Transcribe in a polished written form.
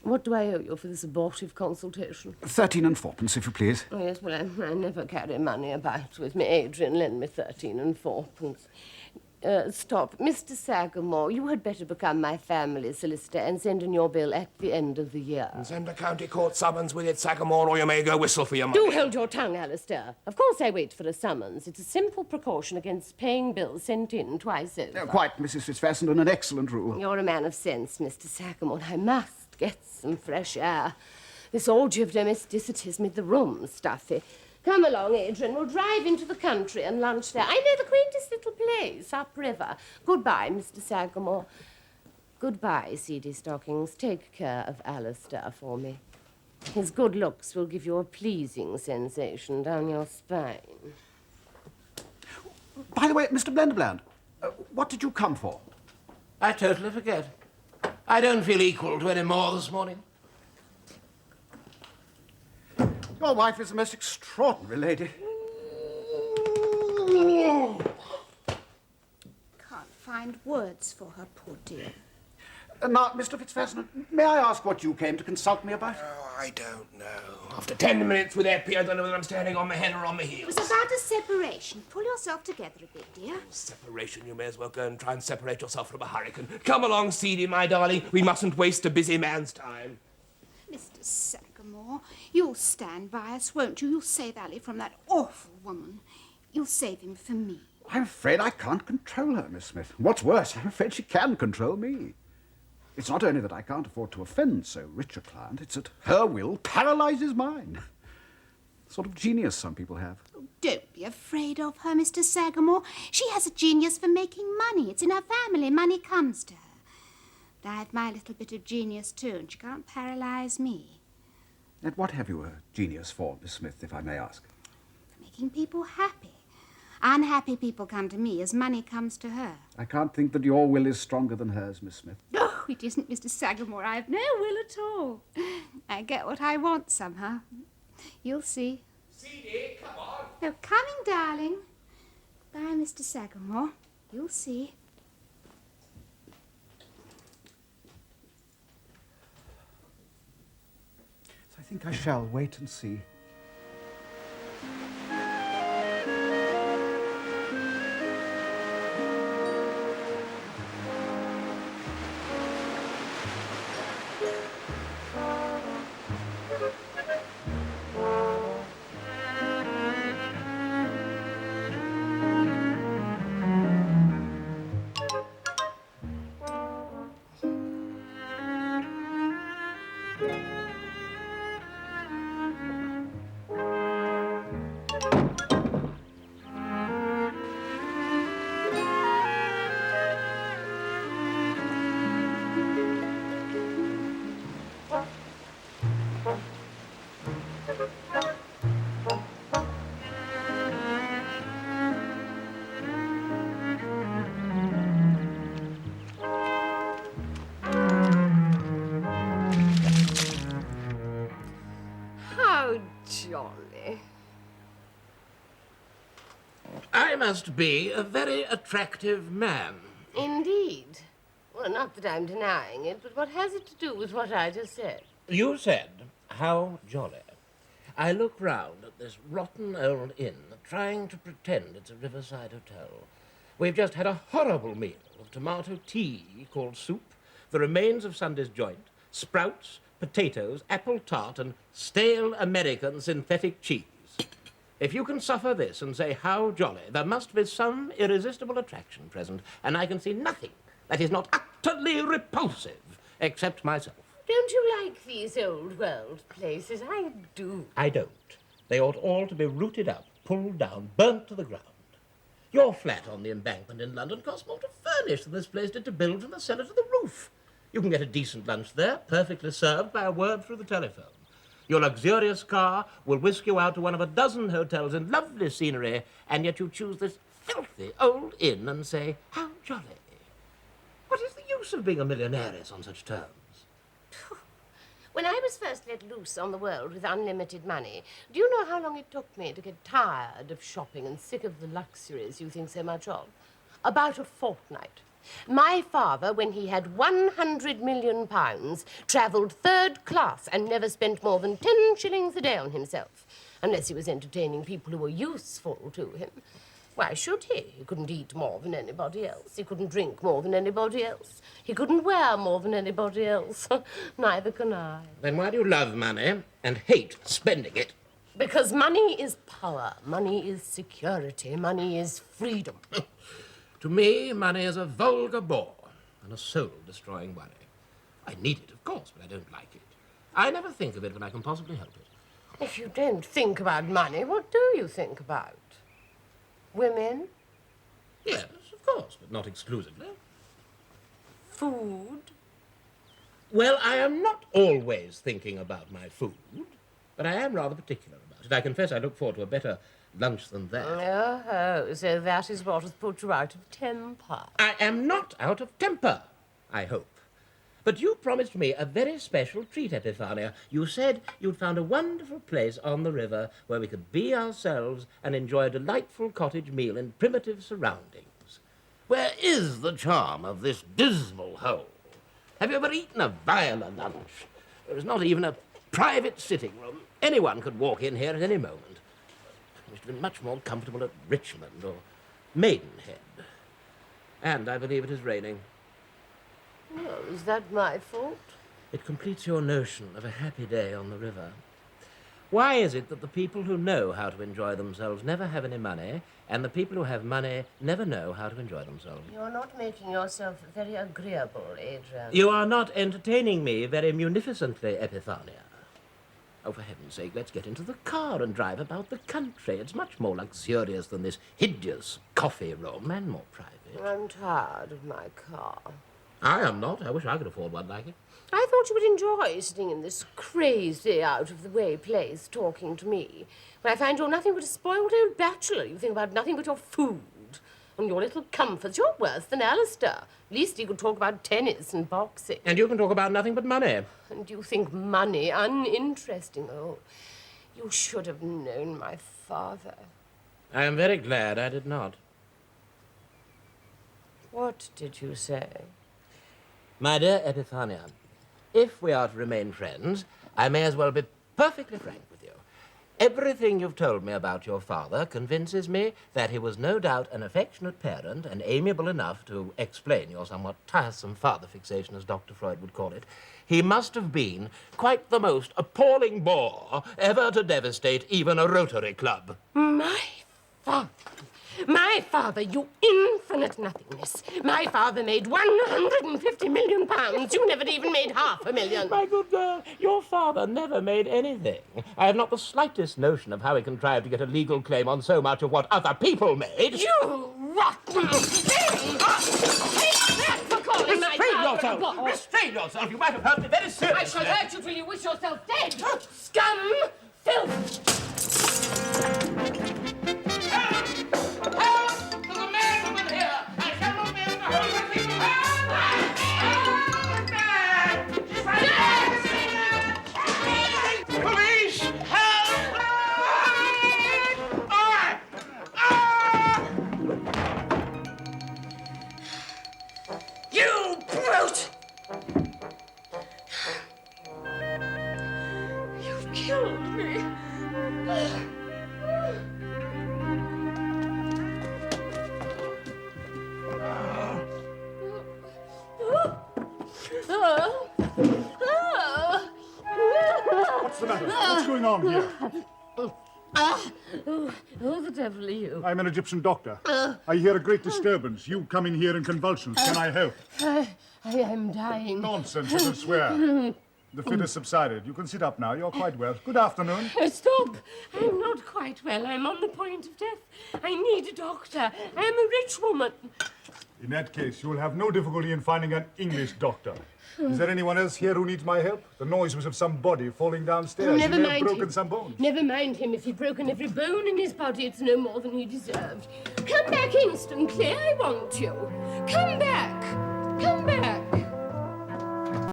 What do I owe you for this abortive consultation? 13 and fourpence, if you please. Oh, yes, well, I never carry money about with me. Adrian, lend me 13 and fourpence. Stop. Mr. Sagamore, you had better become my family solicitor and send in your bill at the end of the year. And send a county court summons with it, Sagamore, or you may go whistle for your money. Do hold your tongue, Alistair. Of course I wait for a summons. It's a simple precaution against paying bills sent in twice over. Quite, Mrs. Fitzfassen, an excellent rule. You're a man of sense, Mr. Sagamore. I must get some fresh air. This orgy of domesticity's made the room stuffy. Come along, Adrian. We'll drive into the country and lunch there. I know the quaintest little place upriver. Goodbye, Mr. Sagamore. Goodbye, seedy stockings. Take care of Alistair for me. His good looks will give you a pleasing sensation down your spine. By the way, Mr. Blenderbland, what did you come for? I totally forget. I don't feel equal to any more this morning. Your wife is a most extraordinary lady. Can't find words for her, poor dear. Now, Mr. Fitzfassen, may I ask what you came to consult me about? Oh, I don't know. After 10 minutes with Eppie, I don't know whether I'm standing on my head or on my It heels. was about a separation. Pull yourself together a bit, dear. Separation, you may as well go and try and separate yourself from a hurricane. Come along, Seedy, my darling. We mustn't waste a busy man's time. Mr. Sagamore, you'll stand by us, won't you? You'll save Ali from that awful woman. You'll save him for me. I'm afraid I can't control her, Miss Smith. What's worse, I'm afraid she can control me. It's not only that I can't afford to offend so rich a client, it's that her will paralyzes mine. The sort of genius some people have. Oh, don't be afraid of her, Mr. Sagamore. She has a genius for making money. It's in her family. Money comes to her. But I have my little bit of genius, too, and she can't paralyze me. And what have you a genius for, Miss Smith, if I may ask? For making people happy. Unhappy people come to me as money comes to her. I can't think that your will is stronger than hers, Miss Smith. Oh, it isn't, Mr. Sagamore. I have no will at all. I get what I want somehow. You'll see. Seedy, come on. Oh, coming, darling. Bye, Mr. Sagamore. You'll see. I think I shall wait and see. Jolly. I must be a very attractive man. Indeed. Well, not that I'm denying it, but what has it to do with what I just said? You said, how jolly. I look round at this rotten old inn, trying to pretend it's a riverside hotel. We've just had a horrible meal of tomato tea called soup, the remains of Sunday's joint, sprouts, potatoes, apple tart, and stale American synthetic cheese. If you can suffer this and say, how jolly, there must be some irresistible attraction present, and I can see nothing that is not utterly repulsive, except myself. Don't you like these old world places? I do. I don't. They ought all to be rooted up, pulled down, burnt to the ground. Your flat on the embankment in London costs more to furnish than this place did to build from the cellar to the roof. You can get a decent lunch there, perfectly served by a word through the telephone. Your luxurious car will whisk you out to one of a dozen hotels in lovely scenery, and yet you choose this filthy old inn and say, how jolly. What is the use of being a millionairess on such terms? When I was first let loose on the world with unlimited money, do you know how long it took me to get tired of shopping and sick of the luxuries you think so much of? About a fortnight. My father, when he had £100 million, travelled third class and never spent more than 10 shillings a day on himself, unless he was entertaining people who were useful to him. Why should he? He couldn't eat more than anybody else. He couldn't drink more than anybody else. He couldn't wear more than anybody else. Neither can I. Then why do you love money and hate spending it? Because money is power. Money is security. Money is freedom. To me, money is a vulgar bore and a soul-destroying worry. I need it, of course, but I don't like it. I never think of it when I can possibly help it. If you don't think about money, what do you think about? Women? Yes, of course, but not exclusively. Food? Well, I am not always thinking about my food, but I am rather particular about it. I confess I look forward to a better lunch than that. Oh, so that is what has put you out of temper. I am not out of temper, I hope. But you promised me a very special treat, Epiphania. You said you'd found a wonderful place on the river where we could be ourselves and enjoy a delightful cottage meal in primitive surroundings. Where is the charm of this dismal hole? Have you ever eaten a viler lunch? There is not even a private sitting room. Anyone could walk in here at any moment. It must have been much more comfortable at Richmond or Maidenhead. And I believe it is raining. Oh, is that my fault? It completes your notion of a happy day on the river. Why is it that the people who know how to enjoy themselves never have any money, and the people who have money never know how to enjoy themselves? You're not making yourself very agreeable, Adrian. You are not entertaining me very munificently, Epiphania. Oh, for heaven's sake, let's get into the car and drive about the country. It's much more luxurious than this hideous coffee room, and more private. I'm tired of my car. I am not. I wish I could afford one like it. I thought you would enjoy sitting in this crazy, out-of-the-way place talking to me. But I find you're nothing but a spoiled old bachelor. You think about nothing but your food and your little comforts. You're worse than Alistair. At least he could talk about tennis and boxing. And you can talk about nothing but money. And you think money uninteresting. Oh, you should have known my father. I am very glad I did not. What did you say? My dear Epiphania, if we are to remain friends, I may as well be perfectly frank with you. Everything you've told me about your father convinces me that he was no doubt an affectionate parent and amiable enough to explain your somewhat tiresome father fixation, as Dr. Freud would call it. He must have been quite the most appalling bore ever to devastate even a Rotary Club. My father. My father, you infinite nothingness. My father made £150 million. You never even made £500,000. My good girl, your father never made anything. I have not the slightest notion of how he contrived to get a legal claim on so much of what other people made. You rotten thing! Take that for calling my father a bore. Restrain yourself! You might have hurt me very seriously! I shall hurt you till you wish yourself dead! Scum! Filth! What's the matter? What's going on here? Who the devil are you? I'm an Egyptian doctor. I hear a great disturbance. You come in here in convulsions. Can I help? I am dying. Nonsense, you can swear. The fit has subsided. You can sit up now. You're quite well. Good afternoon. Stop! I'm not quite well. I'm on the point of death. I need a doctor. I am a rich woman. In that case, you will have no difficulty in finding an English doctor. Is there anyone else here who needs my help? The noise was of some body falling downstairs. Never he may mind have broken him. some bones. Never mind him. If he'd broken every bone in his body, it's no more than he deserved. Come back instantly. I want you. Come back. Come back.